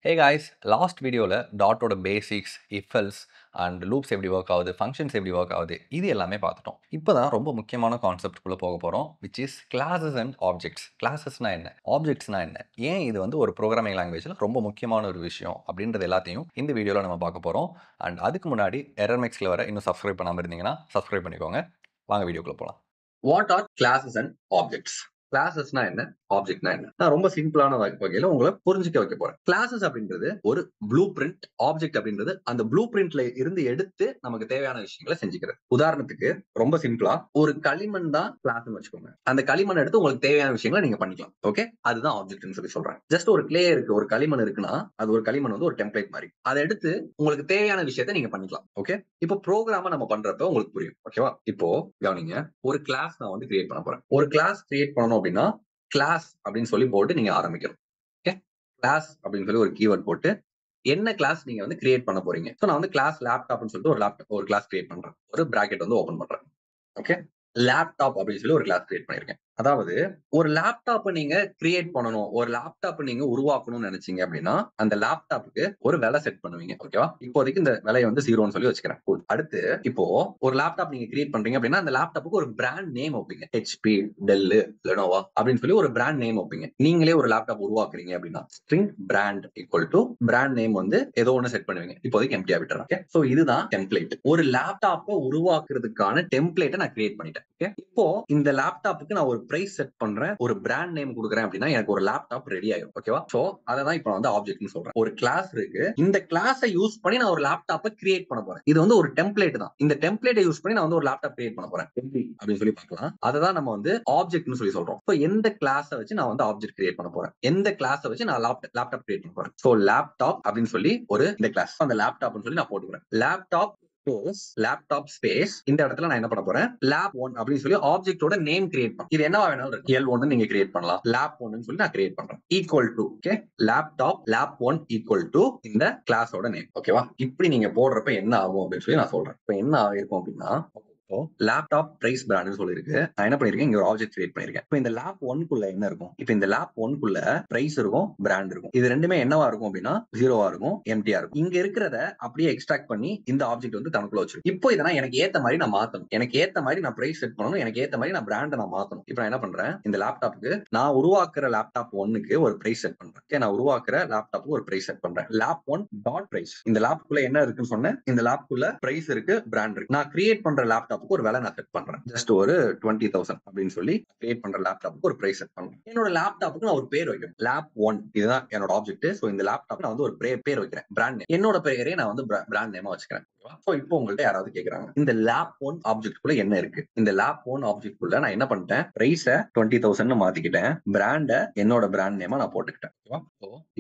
Hey guys, last வீடியோல டாட்டோட basics, if else and loops எப்படி ஒர்க் ஆகுது, ஃபங்க்ஷன்ஸ் எப்படி ஒர்க் ஆகுது, இது எல்லாமே பார்த்துட்டோம். இப்போ தான் ரொம்ப முக்கியமான கான்செப்ட்குள்ளே போக போகிறோம், which is classes and objects. கிளாஸஸ்னா என்ன, ஆப்ஜெக்ட்ஸ்னா என்ன, ஏன் இது வந்து ஒரு ப்ரோக்ராமிங் லாங்குவேஜில் ரொம்ப முக்கியமான ஒரு விஷயம் அப்படின்றது எல்லாத்தையும் இந்த வீடியோவில் நம்ம பார்க்க போகிறோம். அண்ட் அதுக்கு முன்னாடி எரர்மெக்ஸில் வர இன்னும் சப்ஸ்கிரைப் பண்ணாமல் இருந்தீங்கன்னா சப்ஸ்கிரைப் பண்ணிக்கோங்க. வாங்க வீடியோக்குள்ளே போகலாம். What are classes and objects? கிளாஸஸ்னா என்ன, ஆப்ஜெக்ட்னா என்ன? நான் ரொம்ப சிம்பிளான வகையில உங்களை புரிஞ்சுக்க வைக்க போறேன். கிளாஸஸ் அப்படின்றது ஒரு ப்ளூ பிரிண்ட், ஆப்ஜெக்ட் அப்படின்றது அந்த ப்ளூ பிரிண்ட்ல இருந்து எடுத்து நமக்கு தேவையான விஷயங்களை செஞ்சுக்கிறது. உதாரணத்துக்கு ரொம்ப சிம்பிளா ஒரு களிமண் தான் கிளாஸ்னு வச்சுக்கோங்க. அந்த களிமண் எடுத்து உங்களுக்கு தேவையான விஷயங்களை நீங்க பண்ணிக்கலாம். ஓகே, அதுதான் ஆப்ஜெக்ட்னு சொல்லி சொல்றேன். ஜஸ்ட் ஒரு கிளே இருக்கு, ஒரு களிமண் இருக்குன்னா அது ஒரு களிமண் வந்து ஒரு டெம்ப்ளேட் மாதிரி. அதை எடுத்து உங்களுக்கு தேவையான விஷயத்தை நீங்க பண்ணிக்கலாம். ஓகே, இப்போ ப்ரோக்ராம நம்ம பண்றப்ப உங்களுக்கு புரியும். ஓகேவா? இப்போ கவனிங்க, ஒரு கிளாஸ் நான் வந்து கிரியேட் பண்ண போறேன். ஒரு கிளாஸ் கிரியேட் பண்ணணும் அப்படின்னா கிளாஸ் அப்படின்னு சொல்லி போட்டு நீங்க ஆரம்பிக்கணும். ஓகே, கிளாஸ் அப்படின்னு சொல்லி ஒரு கீவேர்ட் போட்டு என்ன கிளாஸ் நீங்க வந்து கிரியேட் பண்ண போறீங்க. சோ நான் வந்து கிளாஸ் லேப்டாப்னு சொல்லிட்டு ஒரு கிளாஸ் கிரியேட் பண்றேன். ஒரு பிராக்கெட் வந்து ஓபன் பண்றேன். ஓகே, லேப்டாப் அப்படின்னு சொல்லி ஒரு கிளாஸ் கிரியேட் பண்ணிருக்கேன். அதாவது ஒரு லேப்டாப் நீங்க கிரியேட் பண்ணணும், ஒரு லேப்டாப் நீங்க உருவாக்கணும்னு நினைச்சீங்க அப்படின்னா அந்த லேப்டாப்புக்கு ஒரு விலை செட் பண்ணுவீங்க. ஓகேவா? இப்போதைக்கு இந்த விலையை வந்து 0ன்னு சொல்லி வச்சுக்கிறேன். Cool. அடுத்து இப்போ ஒரு லேப்டாப் நீங்க கிரியேட் பண்றீங்க அப்படின்னா அந்த லேப்டாப்புக்கு ஒரு பிராண்ட் நேம் வைப்பீங்க. ஹெச்பி, டெல், லெனோவா அப்படின்னு சொல்லி ஒரு பிராண்ட் நேம் வைப்பீங்க. நீங்களே ஒரு லேப்டாப் உருவாக்குறீங்க அப்படின்னா string brand equal to brand name வந்து ஏதோ ஒன்று செட் பண்ணுவீங்க. இப்போதைக்கு எம்டியா விட்டுறேன். ஓகே, சோ இதுதான் டெம்ப்ளேட். ஒரு லேப்டாப்பை உருவாக்குறதுக்கான டெம்ப்ளேட்டை நான் கிரியேட் பண்ணிட்டேன். ஓகே, இப்போ இந்த லேப்டாப்புக்கு நான் ஒரு பிரைஸ் செட் பண்றேன், ஒரு பிராண்ட் நேம் கொடுக்குறேன் அப்படின்னா எனக்கு ஒரு லேப்டாப் ரெடி ஆயிடும். ஓகேவா? சோ அதை தான் இப்போ வந்து ஆப்ஜெக்ட்னு சொல்றேன். ஒரு கிளாஸ் இருக்கு, இந்த கிளாஸை யூஸ் பண்ணி நான் ஒரு லேப்டாப்பை கிரியேட் பண்ண போறேன். இது வந்து ஒரு டெம்ப்ளேட் தான். இந்த டெம்ப்ளேட்டை யூஸ் பண்ணி நான் வந்து ஒரு லேப்டாப் கிரியேட் பண்ண போறேன். எப்படி அப்படின்னு சொல்லி பார்க்கலாம். அதை தான் நம்ம வந்து ஆப்ஜெக்ட்னு சொல்லி சொல்றோம். இப்போ எந்த கிளாஸை வச்சு நான் வந்து ஆப்ஜெக்ட் கிரியேட் பண்ண போறேன், எந்த கிளாஸை வச்சு நான் லேப்டாப் கிரியேட் பண்ண போறேன். சோ லேப்டாப் அப்படின்னு சொல்லி ஒரு இந்த கிளாஸ் அந்த லேப்டாப்னு சொல்லி நான் போட்டுக்கிறேன். லேப்டாப் லேப்டாப் ஸ்பேஸ் இந்த இடத்துல நான் என்ன பண்ண போறேன், லேப் ஒன் அப்படின்னு சொல்லி ஆப்ஜெக்டோட நேம் கிரியேட் பண்ண. இது என்னவா வேணாலும் இருக்கு. L1 நீங்க கிரியேட் பண்ணலாம், லேப் ஒன்னு சொல்லி நான் கிரியேட் பண்றேன். Equal to okay, laptop lab one equal to இந்த கிளாஸோட நேம். ஓகேவா? இப்படி நீங்க போடுறப்ப என்ன ஆகும் அப்படின்னு சொல்லி நான் சொல்றேன். இப்போ என்ன ஆகிருக்கும் அப்படின்னா லேப்டாப் பிரைஸ் பிராண்ட் சொல்லிருக்கு. நான் என்ன பண்ணிருக்கேன், இங்க ஒரு ஆப்ஜெக்ட் கிரியேட் பண்ணிருக்கேன். இப்போ இந்த லேப் ஒன்குள்ள என்ன இருக்கும், இப்போ இந்த லேப் ஒன்குள்ள பிரைஸ் இருக்கும், பிராண்ட் இருக்கும். இது ரெண்டுமே என்னவா இருக்கும் அப்படின்னா 0வா இருக்கும், எம்டியா இருக்கும். இங்க இருக்கிறத அப்படியே எக்ஸ்ட்ராக்ட் பண்ணி இந்த ஆப்ஜெக்ட் வந்து தனக்குள்ள வச்சிருக்கும். இப்போ இதை எனக்கு ஏத்த மாதிரி நான் மாத்தணும், எனக்கு ஏத்த மாதிரி நான் பிரைஸ் செட் பண்ணணும், எனக்கு ஏத்த மாதிரி நான் பிராண்டை நான் மாத்தணும். இப்போ நான் என்ன பண்றேன், இந்த லேப்டாப்புக்கு நான் உருவாக்குற லேப்டாப் ஒன்னுக்கு ஒரு பிரைஸ் செட் பண்றேன். ஓகே, நான் உருவாக்குற லேப்டாப்புக்கு ஒரு பிரைஸ் செட் பண்றேன். Lap one dot price. இந்த லேப்குள்ள என்ன இருக்குன்னு சொன்னேன், இந்த லேப்குள்ள பிரைஸ் இருக்கு, பிராண்ட் இருக்கு. நான் கிரியேட் பண்ற லேப்டாப் ஒரு வேலை நான் செட் பண்றேன். ஜஸ்ட் ஒரு 20,000 அப்படின்னு சொல்லி கிரியேட் பண்ற லேப்டாப்புக்கு ஒரு பிரைஸ் செட் பண்றேன். என்னோட லேப்டாப்புக்கு நான் ஒரு பேர் வைக்கிறேன், லேப் ஒன். இதுதான் என்னோட ஆப்ஜெக்ட். சோ இந்த லேப்டாப் நான் வந்து ஒரு பேர் வைக்கிறேன், பிராண்ட் நேம். என்னோட பெயரே நான் வந்து பிராண்ட் நேமா வச்சுக்கிறேன். சோ இப்போ உங்கள்ட்ட யாராவது கேக்குறாங்க, இந்த லேப் ஒன் ஆப்ஜெக்ட் குள்ள என்ன இருக்கு, இந்த லேப் ஒன் ஆப்ஜெக்ட் குள்ள நான் என்ன பண்ணிட்டேன், பிரைஸ 20,000 மாத்திக்கிட்டேன், பிராண்ட என்னோட பிராண்ட் நேமா நான் போட்டுக்கிட்டேன்.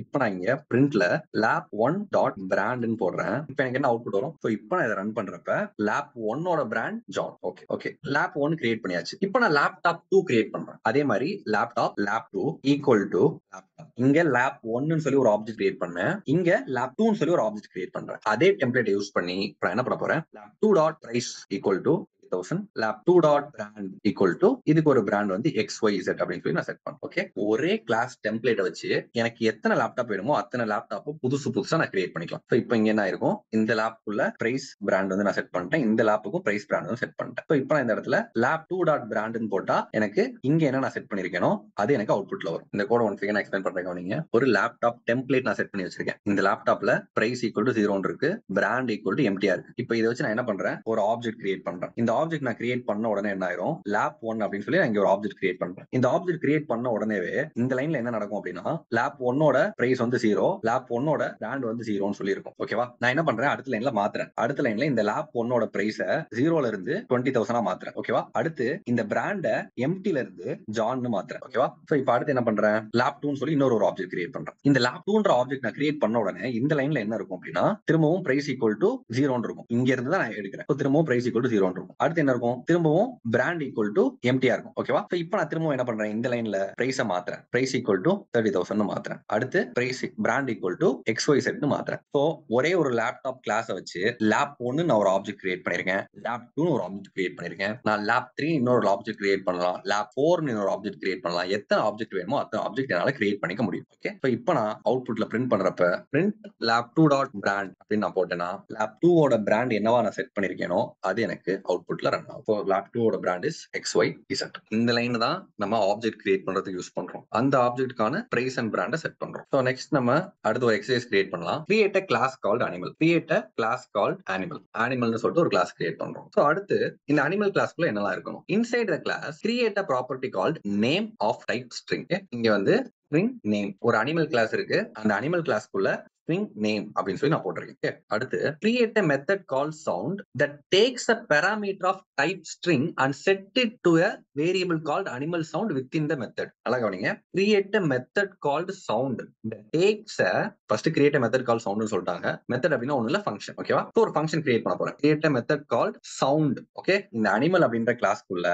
இப்போ நான் இங்க பிரிண்ட்ல லேப் ஒன் டாட் பிராண்ட்னு போடுறேன். இப்போ எனக்கு என்ன அவுட்புட் வரும், இப்போ நான் இதை ரன் பண்றப்ப லேப் ஒன்னோட brand John. Okay okay, lab one create பண்ணியாச்சு. இப்போ நான் லேப்டாப் 2 கிரியேட் பண்றேன். அதே மாதிரி laptop lab 2 equal to laptop. இங்க லேப் ஒன்னு சொல்லி ஒரு ஆப்ஜெக்ட் கிரியேட் பண்ணேன், இங்க லேப் 2 சொல்லி ஒரு ஆப்ஜெக்ட் கிரியேட் பண்றேன். அதே டெம்ப்ளேட் யூஸ் பண்ணி இப்போ என்ன பண்ண போறேன், lap 2 dot price equal to 1000, lap 2 dot brand equal to இதுக்கு ஒரு பிராண்ட் வந்து XYZ அப்படின்னு சொல்லி நான் செட் பண்ணேன். ஓகே, ஒரே கிளாஸ் டெம்ப்ளேட் வச்சு எனக்கு எத்தனை லேப்டாப் வேணுமோ அத்தனை லேப்டாப் புதுசா நான் கிரியேட் பண்ணிக்கலாம். சோ இப்போ இங்க என்ன இருக்கும், இந்த லேப்க்குள்ள பிரைஸ் பிராண்ட் வந்து நான் செட் பண்ணிட்டேன், இந்த லேப்புக்கும் பிரைஸ் பிராண்ட் வந்து செட் பண்ணிட்டேன். சோ இப்போ நான் இந்த இடத்துல லேப் 2 டாட் பிராண்ட்னு போட்டா எனக்கு இங்க என்ன நான் செட் பண்ணிருக்கேனோ அது எனக்கு அவுட்புட்ல வரும். இந்த கோட் ஒன் செகண்ட் எக்ஸ்பிளைன் பண்றேன். நீங்க ஒரு லேப்டாப் டெம்ப்ளேட் நான் செட் பண்ணி வச்சிருக்கேன். இந்த லேப்டாப்ல பிரைஸ் ஈக்குவல் டு 0 இருக்கு, பிராண்ட் ஈக்குவல் டு எம்டியா இருக்கு. இப்போ இதை வச்சு நான் என்ன பண்றேன், ஒரு ஆப்ஜெக்ட் கிரியேட் பண்றேன். இந்த ஆப்ஜெக்ட் நான் கிரியேட் பண்ண உடனே என்ன ஆயிரும், லேப் ஒன் அப்படின்னு சொல்லி நான் இங்க ஒரு ஆப்ஜெக்ட் கிரியேட் பண்றேன். இந்த ஆப்ஜெக்ட் கிரியேட் பண்ண உடனேவே இந்த லைன்ல என்ன நடக்கும் அப்படின்னா லேப் ஒன்னோட பிரைஸ் வந்து 0, லேப் ஒன்னோட பிராண்ட் வந்து 0ன்னு சொல்லி இருக்கும். ஓகேவா? நான் என்ன பண்றேன், அடுத்த லைன்ல மாத்துறேன். அடுத்த லைன்ல இந்த லேப் ஒன்னோட பிரைஸ 0ல இருந்து 20,000 மாத்துறேன். ஓகேவா? அடுத்து இந்த பிராண்ட எம்டில இருந்து ஜான்னு மாத்துறேன். ஓகேவா? சோ இப்போ அடுத்து என்ன பண்றேன், லேப் 2ன்னு சொல்லி இன்னொரு ஆப்ஜெக்ட் கிரியேட் பண்றேன். இந்த லேப் 2ன்ற ஆப்ஜெக்ட் நான் கிரியேட் பண்ண உடனே இந்த லைன்ல என்ன இருக்கும் அப்படின்னா திரும்பவும் பிரைஸ் ஈக்குவல் டு 0ன்னு இருக்கும். இங்க இருந்து தான் நான் எடுக்கிறேன். திரும்பவும் பிரைஸ் ஈக்குவல் டு 0ன்னு இருக்கும். அடுத்து என்ன இருக்கும், திரும்பவும் பிராண்ட் ஈக்குவல் டு எம்டியா இருக்கும். ஓகேவா? இப்போ நான் திரும்பவும் என்ன பண்றேன், இந்த லைன்ல பிரைஸை மாத்துறேன். பிரைஸ் ஈக்குவல் டு 30,000 மாத்துறேன். அடுத்து price brand equal to XYZ மாத்துறேன். ஸோ ஒரே ஒரு லேப்டாப் கிளாஸை வச்சு லேப் 1 நான் ஒரு ஆப்ஜெக்ட் கிரியேட் பண்ணிருக்கேன், லேப் 2 ஒரு ஆப்ஜெக்ட் கிரியேட் பண்ணிருக்கேன், நான் லேப் 3 இன்னொரு ஆப்ஜெக்ட் கிரியேட் பண்ணலாம், லேப் 4 இன்னொரு ஆப்ஜெக்ட் கிரியேட் பண்ணலாம். எத்தனை ஆப்ஜெக்ட் வேணுமோ அத்தனை ஆப்ஜெக்ட் என்னால கிரியேட் பண்ணிக்க முடியும். ஓகே, இப்போ நான் அவுட்புட்ல பிரிண்ட் பண்றப்ப பிரிண்ட் லேப் 2 டாட் பிராண்ட் அப்படின்னு நான் போட்டேன்னா லேப் 2 ஓட பிராண்ட் என்னவா நான் செட் பண்ணிருக்கேனோ அது எனக்கு அவுட்புட்ல ரன் ஆகும். ஸோ லேப் 2 ஓட பிராண்ட் இஸ் XYZ. இந்த லைன் தான் நம்ம ஆப்ஜெக்ட் கிரியேட் பண்றதுக்கு யூஸ் பண்றோம். அந்த ஆப்ஜெக்ட்கான பிரைஸ் அண்ட் பிராண்டை செட் பண்றோம். ஸோ நெக்ஸ்ட் நம்ம அடுத்த ஒரு எக்ஸசைஸ் கிரியேட் பண்ணலாம். Create a class called animal. Create a class called animal. அனிமல்னு சொல்லிட்டு ஒரு கிளாஸ் கிரியேட் பண்றோம். ஸோ அடுத்து இந்த அனிமல் கிளாஸ்க்குள்ள என்னெல்லாம் இருக்கணும், inside the class create a property called name of type string. இங்க வந்து string name ஒரு அனிமல் கிளாஸ் இருக்கு, அந்த அனிமல் கிளாஸ்க்குள்ள string name அப்படின்னு சொல்லி நான் போட்டிருக்கேன். அடுத்து create a method called sound that takes a parameter of type string and set it to a variable called animal sound within the method. நல்லா கவனிங்க, create a method called sound that takes a first create a method called sound னு சொல்லிட்டாங்க. Method அப்படினா ஒண்ணும் இல்ல, function. ஓகேவா? So ஒரு function create பண்ண போறேன். create a method called sound. Okay, இந்த அனிமல் அப்படின்ற கிளாஸ்க்குள்ள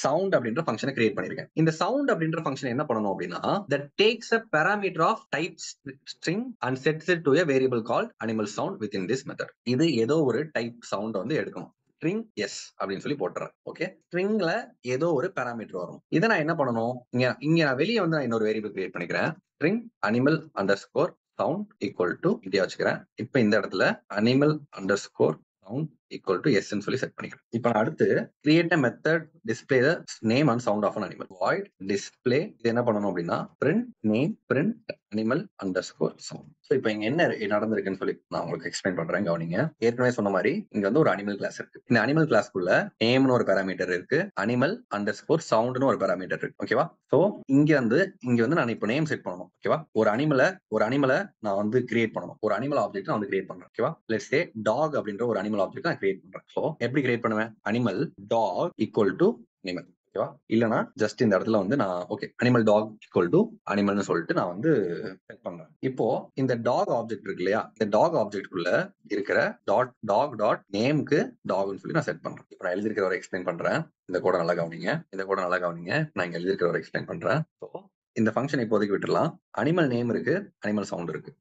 sound அப்படின்ற ஃபங்க்ஷனை கிரியேட் பண்ணிருக்கேன். இந்த sound அப்படின்ற ஃபங்க்ஷன் என்ன பண்ணனும் அப்படினா that takes a parameter of type string and sets it to a variable called animal sound within this method. இது ஏதோ ஒரு டைப் சவுண்ட் வந்து எடுக்கணும். string s அப்படின்னு சொல்லி போட்டுறேன். ஓகே, stringல ஏதோ ஒரு பாராமீட்டர் வரும். இதை நான் என்ன பண்ணணும், இங்க நான் வெளியே வந்து நான் இன்னொரு வேரியபிள் கிரியேட் பண்ணிக்கிறேன். string animal underscore sound equal to India வச்சுக்கிறேன். இப்போ இந்த இடத்துல animal underscore sound equal to s ன்னு சொல்லி செட் பண்ணிக்கிறேன். இப்போ நான் அடுத்து create a method display the name and sound of an animal. void display இது என்ன பண்ணணும் அப்படின்னா print name print animal underscore sound. So இப்போ இங்க என்ன நடந்திருக்குன்னு சொல்லி நான் உங்களுக்கு எக்ஸ்பிளைன் பண்றேன், கவனிங்க. ஏற்கனவே சொன்ன மாதிரி இங்க வந்து ஒரு அனிமல் கிளாஸ் இருக்கு. இந்த அனிமல் கிளாஸ்க்குள்ள நேம்னு ஒரு பாராமீட்டர் இருக்கு, அனிமல் அண்டர்ஸ்கோர் சவுண்ட்னு ஒரு பாராமீட்டர் இருக்கு. ஓகேவா? ஸோ இங்க வந்து நான் இப்போ நேம் செட் பண்ணணும். ஓகேவா? ஒரு அனிமலை நான் வந்து கிரியேட் பண்ணணும். ஒரு அனிமல் ஆப்ஜெக்ட் நான் வந்து கிரியேட் பண்றேன். ஓகேவா? லெட்ஸ் சே டாக் அப்படின்ற ஒரு அனிமல் ஆப்ஜெக்ட் நான் கிரியேட் பண்றேன். ஸோ எப்படி கிரியேட் பண்ணுவேன், animal dog equal to animal. ஓகேவா? இல்லனா ஜஸ்ட் இந்த இடத்துல வந்து நான் okay animal dog equal to அனிமல்னு சொல்லிட்டு நான் வந்து செட் பண்றேன். இப்போ இந்த டாக் ஆப்ஜெக்ட் இருக்கு இல்லையா, இந்த டாக் ஆப்ஜெக்ட்குள்ள இருக்கிற டாக் டாட் நேம்க்கு டாக்னு சொல்லி நான் செட் பண்றேன். இப்போ நான் எழுதிருக்கிறவரை எக்ஸ்பிளைன் பண்றேன். இந்த கோட நல்லா கவனிங்க, நான் இங்க எழுதிருக்கிறவரை எக்ஸ்பிளைன் பண்றேன். ஸோ இந்த ஃபங்க்ஷன் இப்போதைக்கு விட்டுறலாம். அனிமல் நேம் இருக்கு, அனிமல் சவுண்ட் இருக்கு.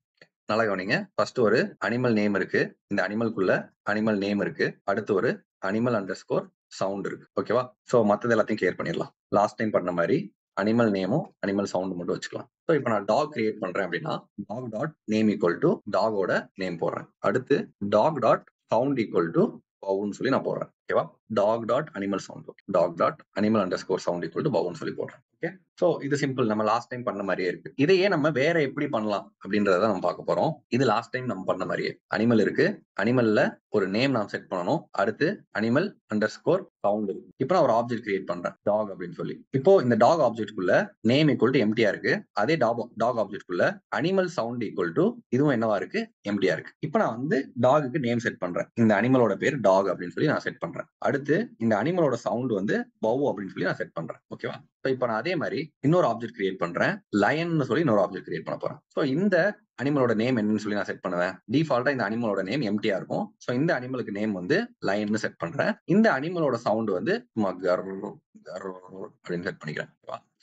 நல்லா கவனிங்க, ஃபர்ஸ்ட் ஒரு அனிமல் நேம் இருக்கு, இந்த அனிமல்குள்ள அனிமல் நேம் இருக்கு, அடுத்து ஒரு அனிமல் அண்டர்ஸ்கோர் சவுண்ட் இருக்கு. ஓகேவா? சோ மத்தது எல்லாத்தையும் கிளியர் பண்ணிடலாம். லாஸ்ட் டைம் பண்ண மாதிரி அனிமல் நேமும் அனிமல் சவுண்ட் மட்டும் வச்சுக்கலாம். ஸோ இப்போ நான் டாக் கிரியேட் பண்றேன் அப்படின்னா dog dot name equal to டாகோட நேம் போடுறேன். அடுத்து dog dot sound equal to பவுன்னு சொல்லி நான் போடுறேன். ஓகேவா? Dog dot animal sound, dog dot animal underscore sound equal to பவுன்னு சொல்லி போடுறேன். ஓகே, சோ இது சிம்பிள், நம்ம லாஸ்ட் டைம் பண்ண மாதிரியே இருக்கு. இதையே நம்ம வேற எப்படி பண்ணலாம் அப்படின்றத நம்ம பார்க்க போறோம். இது லாஸ்ட் டைம் நம்ம பண்ண மாதிரியே அனிமல் இருக்கு, அனிமல்ல ஒரு நேம் நான் செட் பண்ணணும், அடுத்து அனிமல் அண்டர்ஸ்கோர் சவுண்ட் இருக்கு. இப்போ நான் ஒரு ஆப்ஜெக்ட் கிரியேட் பண்றேன் டாக் அப்படின்னு சொல்லி. இப்போ இந்த டாக் ஆப்ஜெக்ட்குள்ள நேம் ஈக்குவல் டு எம்டியா இருக்கு, அதே டாக் ஆப்ஜெக்ட்குள்ள அனிமல் சவுண்ட் ஈக்குவல் டு இதுவும் என்னவா இருக்கு, எம்டியா இருக்கு. இப்போ நான் வந்து டாகுக்கு நேம் செட் பண்றேன். இந்த அனிமலோட பேர் டாக் அப்படின்னு சொல்லி நான் செட் பண்றேன். அடுத்து இந்த அனிமலோட சவுண்ட் வந்து பவ் அப்படின்னு சொல்லி நான் செட் பண்றேன். ஓகேவா? இப்போ நான் அதே மாதிரி இன்னொரு ஆப்ஜெக்ட் கிரியேட் பண்றேன், லயன் சொல்லி இன்னொரு ஆப்ஜெக்ட் கிரியேட் பண்ண போறேன். சோ இந்த அனிமலோட நேம் என்னன்னு சொல்லி நான் செட் பண்ணுவேன். டிஃபால்ட்டா இந்த அனிமலோட நேம் எம்டியா இருக்கும். சோ இந்த அனிமலுக்கு நேம் வந்து லயன் செட் பண்றேன். இந்த அனிமலோட சவுண்ட் வந்து அப்படின்னு செட் பண்ணிக்கிறேன்.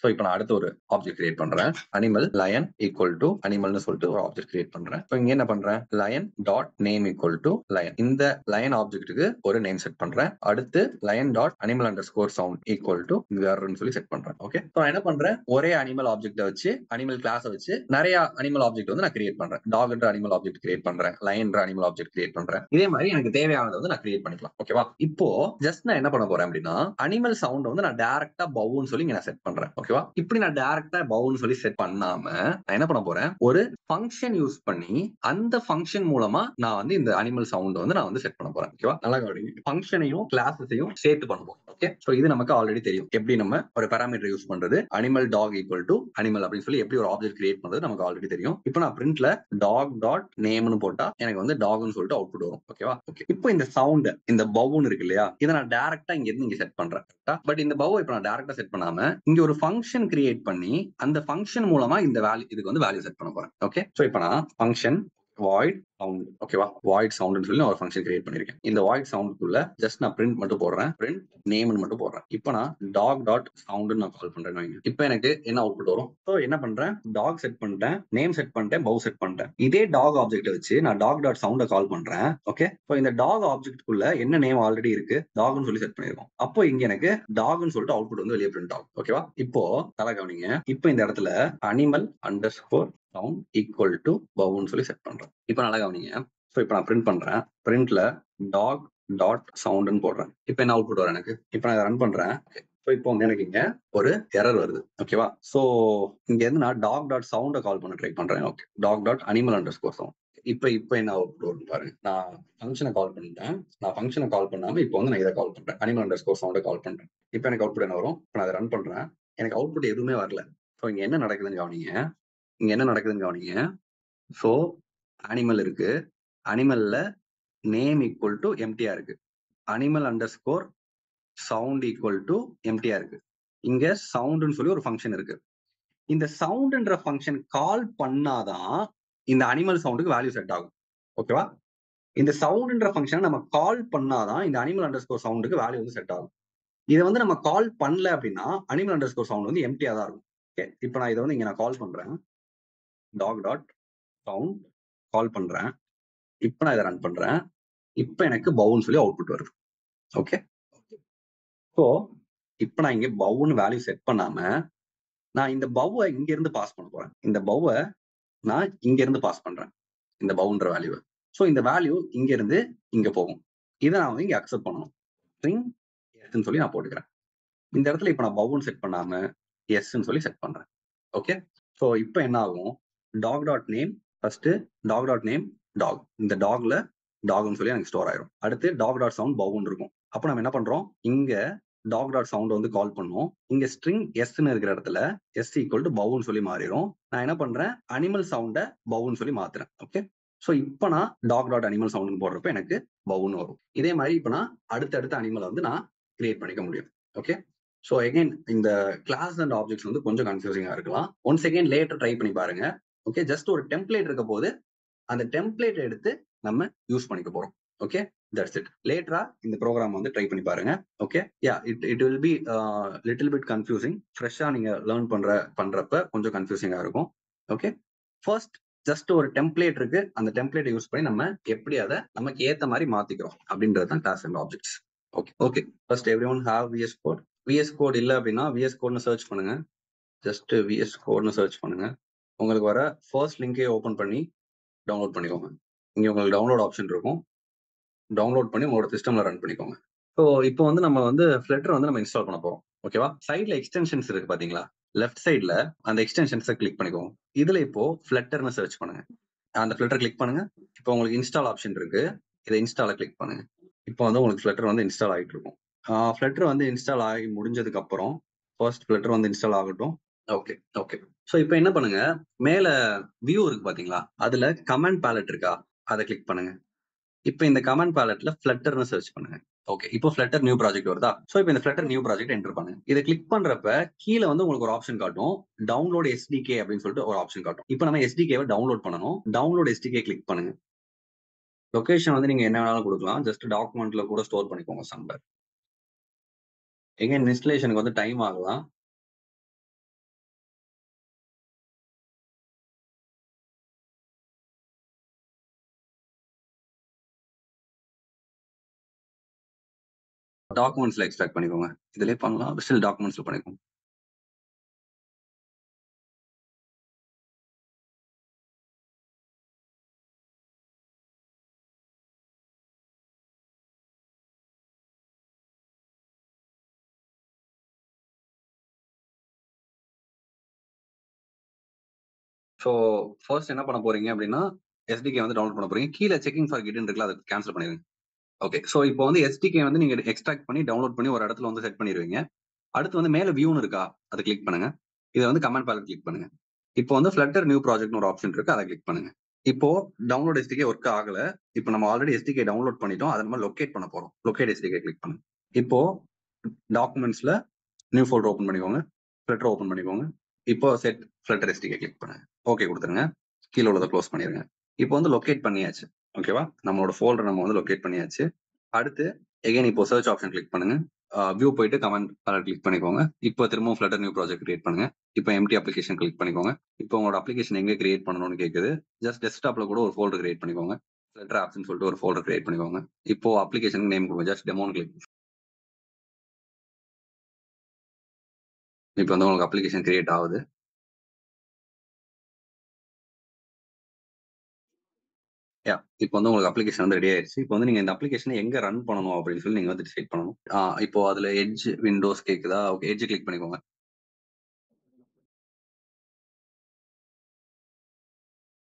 சோ இப்போ நான் அடுத்த ஒரு ஆப்ஜெக்ட் கிரியேட் பண்றேன், அனிமல் லயன் ஈக்குவல் டு அனிமல்னு சொல்லிட்டு ஒரு ஆப்ஜெக்ட் கிரியேட் பண்றேன். இப்போ இங்க என்ன பண்றேன், lion dot name equal to lion, இந்த லயன் ஆப்ஜெக்ட்டுக்கு ஒரு நேம் செட் பண்றேன். அடுத்து lion dot animal underscore sound equal to கர்ன்னு சொல்லி செட் பண்றேன். ஓகே, இப்போ நான் என்ன பண்றேன், ஒரே அனிமல் ஆப்ஜெக்ட்டை வச்சு அனிமல் கிளாஸை வச்சு நிறைய அனிமல் ஆப்ஜெக்ட் வந்து நான் கிரியேட் பண்றேன். டாக் என்ற அனிமல் ஆப்ஜெக்ட் கிரியேட் பண்றேன், லயன் என்ற அனிமல் ஆப்ஜெக்ட் கிரியேட் பண்றேன். இதே மாதிரி எனக்கு தேவையானதை வந்து நான் கிரியேட் பண்ணிக்கலாம். ஓகேவா? இப்போ ஜஸ்ட் நான் என்ன பண்ண போறேன் அப்படின்னா அனிமல் சவுண்ட் வந்து நான் டைரக்டா பவுன்னு சொல்லி நான் செட் பண்றேன். ஓகேவா? இப்படி நான் டைரக்டா பவுன்னு சொல்லி செட் பண்ணாம நான் என்ன பண்ண போறேன், ஒரு ஃபங்க்ஷன் யூஸ் பண்ணி அந்த ஃபங்க்ஷன் மூலமா நான் வந்து இந்த அனிமல் சவுண்ட் வந்து நான் வந்து செட் பண்ண போறேன். ஓகேவா? நல்லா கவனிங்க, ஃபங்க்ஷனையும் கிளாஸஸையும் சேர்த்து பண்ணுவோம். ஓகே, சோ இது நமக்கு ஆல்ரெடி தெரியும், எப்படி நம்ம ஒரு பாராமீட்டர் யூஸ் பண்றது, animal dog equal to animal அப்படின்னு சொல்லி எப்படி ஒரு ஆப்ஜெக்ட் கிரியேட் பண்றது நமக்கு ஆல்ரெடி தெரியும். இப்போ நான் பிரிண்ட்ல டாக் டாட் நேம்னு போட்டா எனக்கு வந்து டாக்னு சொல்லிட்டு அவுட்புட் வரும். ஓகேவா? ஓகே, இப்போ இந்த சவுண்ட் இந்த பவுன் இருக்கு இல்லையா, இதை நான் டைரக்டா இங்க இருந்து இங்க செட் பண்றேன். பட் இந்த பவ் இப்போ நான் டைரக்டா செட் பண்ணாம இங்க ஒரு ஃபங்க்ஷன் கிரியேட் பண்ணி அந்த ஃபங்க்ஷன் மூலமா இந்த வேல்யூ, இதுக்கு வந்து வேல்யூ செட் பண்ண போறேன். ஓகே, சோ இப்போ நான் ஃபங்க்ஷன் void சவுண்ட். ஓகேவா? வாய்ட் சவுண்ட்னு சொல்லி நான் ஒரு ஃபங்க்ஷன் கிரியேட் பண்ணிருக்கேன். இந்த வாய்ட் சவுண்டுக்குள்ள ஜஸ்ட் நான் பிரிண்ட் மட்டும் போடுறேன். பிரிண்ட் நேம்னு மட்டும் போடுறேன். இப்போ நான் டாக் டாட் சவுண்ட்னு நான் கால் பண்றேன் வைங்க. இப்போ எனக்கு என்ன அவுட்புட் வரும்? ஸோ என்ன பண்றேன்? டாக் செட் பண்ணிட்டேன், நேம் செட் பண்ணிட்டேன், பவ் செட் பண்ணிட்டேன். இதே டாக் ஆப்ஜெக்ட்டை வச்சு நான் டாக் டாட் சவுண்டை கால் பண்றேன். ஓகே, ஸோ இந்த டாக் ஆப்ஜெக்ட்குள்ள என்ன நேம் ஆல்ரெடி இருக்கு? டாக்னு சொல்லி செட் பண்ணிருக்கோம். அப்போ இங்க எனக்கு டாக்னு சொல்லிட்டு அவுட்புட் வந்து வெளியே பிரிண்ட் ஆகும். ஓகேவா? இப்போ தலை கவனிங்க. இப்போ இந்த இடத்துல animal underscore sound equal to பவுன்னு சொல்லி செட் பண்றேன். இப்போ நல்லா கவனிங்க. ஸோ இப்போ நான் பிரிண்ட் பண்றேன். பிரிண்ட்ல டாக் டாட் சவுண்ட்னு போடுறேன். இப்போ என்ன அவுட்புட் வரும் எனக்கு? இப்போ நான் ரன் பண்றேன். ஸோ இப்போ வந்து எனக்கு இங்க ஒரு எரர் வருது. ஓகேவா? ஸோ இங்க இருந்து நான் டாக் டாட் சவுண்டை கால் பண்ண ட்ரை பண்றேன். Okay, dog dot animal underscore sound. இப்போ என்ன அவுட்புட் வரும் பாருங்க. நான் ஃபங்க்ஷனை கால் பண்ணிட்டேன். நான் ஃபங்க்ஷனை கால் பண்ணாம இப்போ வந்து நான் இதை கால் பண்றேன். அனிமல் அண்டர்ஸ்கோர் சவுண்டை கால் பண்றேன். இப்போ எனக்கு அவுட்புட் என்ன வரும்? இப்போ நான் அதை ரன் பண்றேன். எனக்கு அவுட்புட் எதுவுமே வரல. ஸோ இங்க என்ன நடக்குதுன்னு கவனிங்க. இங்க என்ன நடக்குதுன்னு கவனிங்க. ஸோ அனிமல் இருக்கு. அனிமல்ல நேம் ஈக்குவல் டு எம்டியா இருக்கு. Animal underscore sound equal to எம்டியா இருக்கு. இங்க சவுண்ட்னு சொல்லி ஒரு ஃபங்க்ஷன் இருக்கு. இந்த சவுண்ட்ன்ற ஃபங்க்ஷன் கால் பண்ணாதான் இந்த அனிமல் சவுண்டுக்கு வேல்யூ செட் ஆகும். ஓகேவா? இந்த சவுண்ட்ன்ற ஃபங்க்ஷன் நம்ம கால் பண்ணாதான் இந்த அனிமல் அண்டர்ஸ்கோர் சவுண்டுக்கு வேல்யூ வந்து செட் ஆகும். இதை வந்து நம்ம கால் பண்ணல அப்படின்னா அனிமல் அண்டர்ஸ்கோர் சவுண்ட் வந்து எம்டியா தான் இருக்கும். ஓகே, இப்போ நான் இதை வந்து இங்க நான் கால் பண்றேன். டாக் டாட் சவுண்ட் கால் பண்றேன். இப்போ நான் இதை ரன் பண்றேன். இப்போ எனக்கு பவுன்னு சொல்லி அவுட்புட் வருது. ஓகே, ஸோ இப்போ நான் இங்க பவுன்னு வேல்யூ செட் பண்ணாம நான் இந்த பவ்வை இங்க இருந்து பாஸ் பண்ண போறேன். இந்த பவ்வை நான் இங்க இருந்து பாஸ் பண்றேன். இந்த பவுன்ற வேல்யூவை. ஸோ இந்த வேல்யூ இங்க இருந்து இங்க போகும். இதை நான் வந்து இங்க அக்செப்ட் பண்ணணும். ஸ்ட்ரிங் எஸ்ன்னு சொல்லி நான் போட்டுக்கிறேன். இந்த இடத்துல இப்போ நான் பவுன்னு செட் பண்ணாம எஸ்ன்னு சொல்லி செட் பண்றேன். ஓகே, ஸோ இப்போ என்ன ஆகும்? Dog dot name first dog dot name dog. இந்த டாக்ல டாக்னு சொல்லி எனக்கு ஸ்டோர் ஆயிரும். அடுத்து டாக் டாட் சவுண்ட் பவுன்னு இருக்கும். அப்போ நம்ம என்ன பண்றோம்? இங்க டாக் டாட் சவுண்ட் வந்து கால் பண்ணுவோம். இங்க ஸ்ட்ரிங் எஸ்ன்னு இருக்கிற இடத்துல எஸ் ஈக்குவல் டு பவுன்னு சொல்லி மாறிடும். நான் என்ன பண்றேன்? அனிமல் சவுண்டை பவுன்னு சொல்லி மாத்துறேன். ஓகே, ஸோ இப்போ நான் டாக் டாட் அனிமல் சவுண்ட் போடுறப்ப எனக்கு பவுன்னு வரும். இதே மாதிரி இப்போ நான் அடுத்தடுத்த அனிமலை வந்து நான் கிரியேட் பண்ணிக்க முடியும். ஓகே, ஸோ அகைன் இந்த கிளாஸ் அண்ட் ஆப்ஜெக்ட்ஸ் வந்து கொஞ்சம் கன்ஃபியூசிங்கா இருக்கலாம். ஒன்ஸ் அகைன் லேட்டர் ட்ரை பண்ணி பாருங்க. ஓகே, ஜஸ்ட் ஒரு டெம்ப்ளேட் இருக்க போது அந்த டெம்ப்ளேட் எடுத்து நம்ம யூஸ் பண்ணிக்க போறோம். Okay, that's it. லேட்டரா இந்த ப்ரோக்ராம் வந்து ட்ரை பண்ணி பாருங்க. Okay, yeah it will be little bit confusing. ஃப்ரெஷ்ஷா நீங்க லேர்ன் பண்றப்ப கொஞ்சம் கன்ஃபியூசிங்கா இருக்கும். ஓகே, ஃபர்ஸ்ட் ஜஸ்ட் ஒரு டெம்ப்ளேட் இருக்கு. அந்த டெம்ப்ளேட்டை யூஸ் பண்ணி நம்ம எப்படி அதை நமக்கு ஏத்த மாதிரி மாத்திக்கிறோம் அப்படின்றது தான் class and objects. Okay okay, first every one have VS code. VS code இல்லை அப்படின்னா விஎஸ் கோட்னு சர்ச் பண்ணுங்க. ஜஸ்ட் விஎஸ் கோட்னு சர்ச் பண்ணுங்க. உங்களுக்கு வர ஃபர்ஸ்ட் லிங்கை ஓப்பன் பண்ணி டவுன்லோட் பண்ணிக்கோங்க. இங்க உங்களுக்கு டவுன்லோட் ஆப்ஷன் இருக்கும். டவுன்லோட் பண்ணி உங்களோட சிஸ்டம்ல ரன் பண்ணிக்கோங்க. ஸோ இப்போ வந்து நம்ம வந்து ஃப்ளட்டர் வந்து நம்ம இன்ஸ்டால் பண்ண போறோம். ஓகேவா? சைட்ல எக்ஸ்டென்ஷன்ஸ் இருக்கு பாத்தீங்களா? லெஃப்ட் சைட்ல அந்த எக்ஸ்டென்ஷன்ஸை கிளிக் பண்ணிக்கோங்க. இதுல இப்போ ஃப்ளட்டர்னு சர்ச் பண்ணுங்க. அந்த ஃப்ளட்டர் கிளிக் பண்ணுங்க. இப்போ உங்களுக்கு இன்ஸ்டால் ஆப்ஷன் இருக்கு. இதை இன்ஸ்டால கிளிக் பண்ணுங்க. இப்போ வந்து உங்களுக்கு ஃப்ளட்டர் வந்து இன்ஸ்டால் ஆகிட்டு இருக்கும். ஃப்ளட்டர் வந்து இன்ஸ்டால் ஆகி முடிஞ்சதுக்கு அப்புறம் ஃபர்ஸ்ட் ஃப்ளட்டர் வந்து இன்ஸ்டால் ஆகட்டும். ஓகே ஓகே, ஸோ இப்போ என்ன பண்ணுங்க? மேல வியூ இருக்கு பாத்தீங்களா? அதுல கமாண்ட் பேலட் இருக்கா? அதை கிளிக் பண்ணுங்க. இப்போ இந்த கமாண்ட் பேலட்ல ஃப்ளட்டர்னு சர்ச் பண்ணுங்க. ஓகே, இப்போ ஃப்ளட்டர் நியூ ப்ராஜெக்ட் வருதா? ஸோ இப்போ இந்த ஃப்ளட்டர் நியூ ப்ராஜெக்ட் என்டர் பண்ணுங்க. இதை கிளிக் பண்றப்ப கீழே வந்து உங்களுக்கு ஒரு ஆப்ஷன் காட்டும். டவுன்லோட் எஸ்டிகே அப்படின்னு சொல்லிட்டு ஒரு ஆப்ஷன் காட்டும். இப்போ நம்ம எஸ்டிகேவை டவுன்லோட் பண்ணணும். டவுன்லோட் எஸ்டிகே கிளிக் பண்ணுங்க. லொகேஷன் வந்து நீங்க என்ன வேணாலும் கொடுக்கலாம். ஜஸ்ட் டாக்குமெண்ட்ல கூட ஸ்டோர் பண்ணிக்கோங்க சம்பர். எகைன் இன்ஸ்டலேஷனுக்கு வந்து டைம் ஆகலாம். டாக்குமெண்ட்ஸ்ல எக்ஸ்ட்ராக்ட் பண்ணிக்கோங்க. இதுலயே பண்ணலாம். ஸ்டில் டாக்குமெண்ட்ஸ்ல பண்ணிக்கோங்க. ஸோ ஃபர்ஸ்ட் என்ன பண்ண போறீங்க அப்படின்னா எஸ்டிகே வந்து டவுன்லோட் பண்ண போறீங்க. கீழே செக்கிங் ஃபார் கிட்னு இருக்குல்ல, அதை கேன்சல் பண்ணிடுங்க. ஓகே, ஸோ இப்போ வந்து எஸ்டிகே வந்து நீங்க எக்ஸ்ட்ராக்ட் பண்ணி டவுன்லோட் பண்ணி ஒரு இடத்துல வந்து செட் பண்ணிடுவீங்க. அடுத்து வந்து மேல வியூன்னு இருக்கா, அதை கிளிக் பண்ணுங்க. இதை வந்து கமாண்ட் பேலட் கிளிக் பண்ணுங்க. இப்போ வந்து ஃப்ளட்டர் நியூ ப்ராஜெக்ட்னு ஒரு ஆப்ஷன் இருக்கு, அதை கிளிக் பண்ணுங்க. இப்போ டவுன்லோட் எஸ்டிகே ஒர்க் ஆகல. இப்போ நம்ம ஆல்ரெடி எஸ்டிகே டவுன்லோட் பண்ணிட்டோம். அதை நம்ம லொக்கேட் பண்ண போறோம். லொக்கேட் எஸ்டிகே கிளிக் பண்ணுங்க. இப்போ டாக்குமெண்ட்ஸ்ல நியூ ஃபோல்டர் ஓப்பன் பண்ணிக்கோங்க. ஃப்ளட்டர் ஓப்பன் பண்ணிக்கோங்க. இப்போ செட் ஃப்ளட்டர் எஸ்டிகே கிளிக் பண்ணுங்க. ஓகே கொடுத்துருங்க. கீழே உள்ளதை க்ளோஸ் பண்ணிடுங்க. இப்போ வந்து லொகேட் பண்ணியாச்சு. ஓகேவா? நம்மளோட ஃபோல்டர் நம்ம வந்து லொகேட் பண்ணியாச்சு. அடுத்து எகைன் இப்போ சர்ச் ஆப்ஷன் கிளிக் பண்ணுங்க. வியூ போயிட்டு கமாண்ட் கலர் கிளிக் பண்ணிக்கோங்க. இப்போ திரும்பவும் ஃப்ளட்டர் நியூ ப்ராஜெக்ட் கிரியேட் பண்ணுங்க. இப்போ எம்ப்டி அப்ளிகேஷன் கிளிக் பண்ணிக்கோங்க. இப்போ உங்களோட அப்ளிகேஷன் எங்க கிரியேட் பண்ணணும்னு கேக்குது. ஜஸ்ட் டெஸ்க்டாப்ல கூட ஒரு ஃபோல்டர் கிரியேட் பண்ணிக்கோங்க. ஃப்ளட்டர் ஆப்ஸ்னு சொல்லிட்டு ஒரு ஃபோல்டர் கிரியேட் பண்ணிக்கோங்க. இப்போ அப்ளிகேஷனுக்கு நேம் கொடுங்க. ஜஸ்ட் டெமோன்னு கிளிக். இப்போ வந்து உங்களுக்கு அப்ளிகேஷன் கிரியேட் ஆகுது. இப்போ வந்து உங்களுக்கு அப்ளிகேஷன் வந்து ரெடி ஆயிருச்சு. இப்போ வந்து நீங்க இந்த அப்ளிகேஷனை எங்க ரன் பண்ணணும் அப்படின்னு சொல்லி நீங்க வந்து டிசைட் பண்ணணும். இப்போ அதுல எட்ஜ் விண்டோஸ் கேக்குதா? ஓகே, எட்ஜ் கிளிக் பண்ணிக்கோங்க.